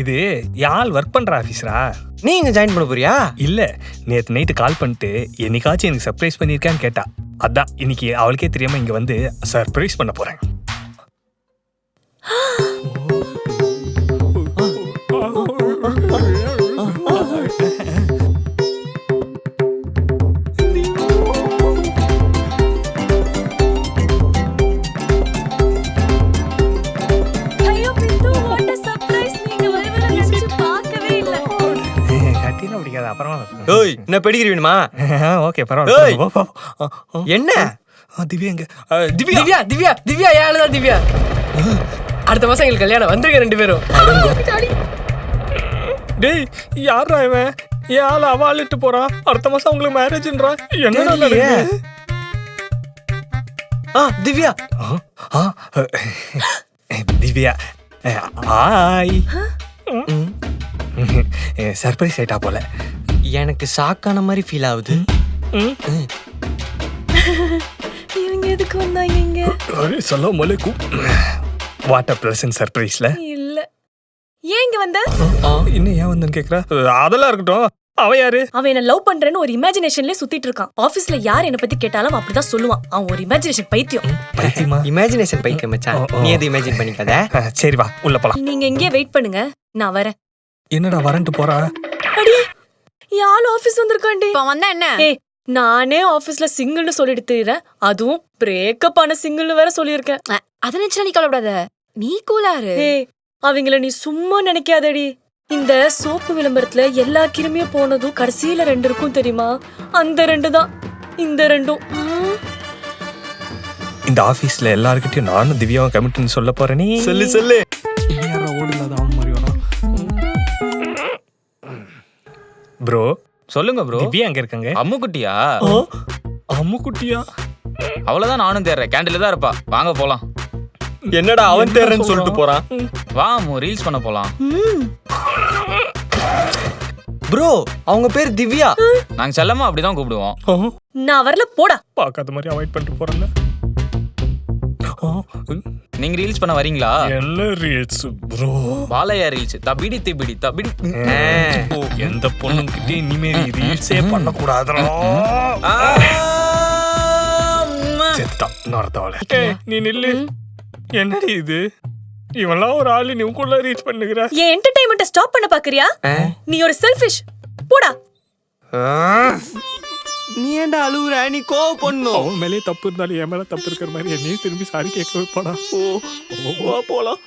இது யாழ் ஒர்க் பண்ற ஆஃபீஸரா? நீ இங்க ஜாயின் பண்ண போறியா? இல்ல, நேத்து நைட்டு கால் பண்ணிட்டு என்னைக்காச்சும் எனக்கு சர்ப்ரைஸ் பண்ணிருக்கான்னு கேட்டா. அதான் இன்னைக்கு அவளுக்கே தெரியாம இங்க வந்து சர்ப்ரைஸ் பண்ண போறேன். ஓய், என்ன பெடிகிரி வேணுமா? ஓகே, பரவாயில்ல. என்ன திவ்யா எங்க? திவ்யா திவ்யா திவ்யா திவ்யா ஏழுதான் திவ்யா. அடுத்த மாசம் எங்களுக்கு கல்யாணம், வந்துருங்க 2 பேரும். டேய், யாரா இவன்? ஏன் அவாளிட்டு போறான்? அடுத்த மாசம் உங்களுக்கு மேரேஜ்ன்றா. என்னடா தெரியலையே. திவ்யா. திவ்யா ஹாய். சர்ப்ரைஸ் ஆயிட்டா போல. எனக்கு ஷாக்கான மாதிரி ஃபீல் ஆகுது. இவங்க எதுக்கு வந்தாங்க இங்க? அஸ்ஸலாமு அலைக்கும். வாட் அ ப்ளசன்ட் சர்ப்ரைஸ்ல. இல்ல, ஏன் இங்க வந்த? இன்னும் ஏன் வந்தேன்னு கேக்குறா? அதெல்லாம் இருக்கட்டும். அவ யாரு? அவன் என்ன லவ் பண்றேன்னு ஒரு இமேஜினேஷன்லயே சுத்திட்டு இருக்கான். ஆபீஸ்ல யார் என்ன பத்தி கேட்டாலும் அப்படிதான் சொல்லுவான். அவன் ஒரு இமேஜினேஷன் பைத்தியம். பைத்தியமா? இமேஜினேஷன் பைத்தியம் மச்சான். நீ எது இமேஜின் பண்ணிக்காத. சரி வா, உள்ள போலாம். நீங்க இங்கே வெயிட் பண்ணுங்க, நான் வரேன். என்னடா வரேன்ட்டு போறா? அடியே, யாழ் ஆபீஸ் வந்திருக்காண்டி. இப்ப வந்தா என்ன? ஏய், நானே ஆபீஸ்ல சிங்கிள்னு சொல்லிட்டு தெரியுறேன். அதுவும் பிரேக்கப் ஆன சிங்கிள்னு வேற சொல்லியிருக்கேன். அத நினைச்சா நீ கவலைப்படாத, நீ கூலாரு. ஏய், அவங்கள நீ சும்மா நினைக்காதடி. இந்த சோப்பு விளம்பரத்துல எல்லா கிருமியும் போனதும் கடைசியில 2 இருக்கும் தெரியுமா? அந்த 2 தான் இந்த 2ம். இந்த ஆபீஸ்ல எல்லார்கிட்டயும் நானும் திவ்யாவும் கமிட்னு சொல்ல போறேனே. சொல்லு. ஓடில்லாத அவன் மாதிரி வேணும். ப்ரோ சொல்லுங்க ப்ரோ. திவ்யா எங்க இருக்காங்க? அம்முக்குட்டியா? அம்முக்குட்டியா? அவ்வளவுதான், நானும் தேடுறேன். கேண்டில் தான் இருப்பா. வாங்க போலாம். என்னடா அவன் தேர்றேன்னு சொல்லிட்டு போறான். வா அம்மு, ரீல்ஸ் பண்ண போலாம். ப்ரோ, அவங்க பேர் திவ்யா. நாங்க செல்லமா அப்படிதான் கூப்பிடுவோம். நான் வரல, போடா. பார்க்காத மாதிரி அவாய்ட் பண்ணிட்டு போறேன்ல. நீங்க ரீல்ஸ் பண்ண வரீங்களா? என்ன ரீல்ஸ் ப்ரோ? பாலையா ரீல்ஸ். தபிடி திபிடி தபிடி. எந்த பொண்ணுகிட்ட இனிமே ரீல்ஸே பண்ண கூடாதுடா. செத்தான் நரத்தவளே. நீ நில்லு. என்னடி இது? இவெல்லாம் ஒரு ஆளு, நீ உள்ள ரீச் பண்ணுகிற. என் என்டர்டெயின்மெண்ட்ட ஸ்டாப் பண்ண பாக்குறியா? நீ ஒரு செல்ஃபிஷ். போடா. நீ ஏன்டா அழுவுற? நீ கோவம் பண்ணும். அவன் மேலே தப்பு இருந்தாலும் என் மேல தப்பு இருக்கிற மாதிரி என்னையும் திரும்பி சாரி கேட்க வைப்பாடா. போலாம்.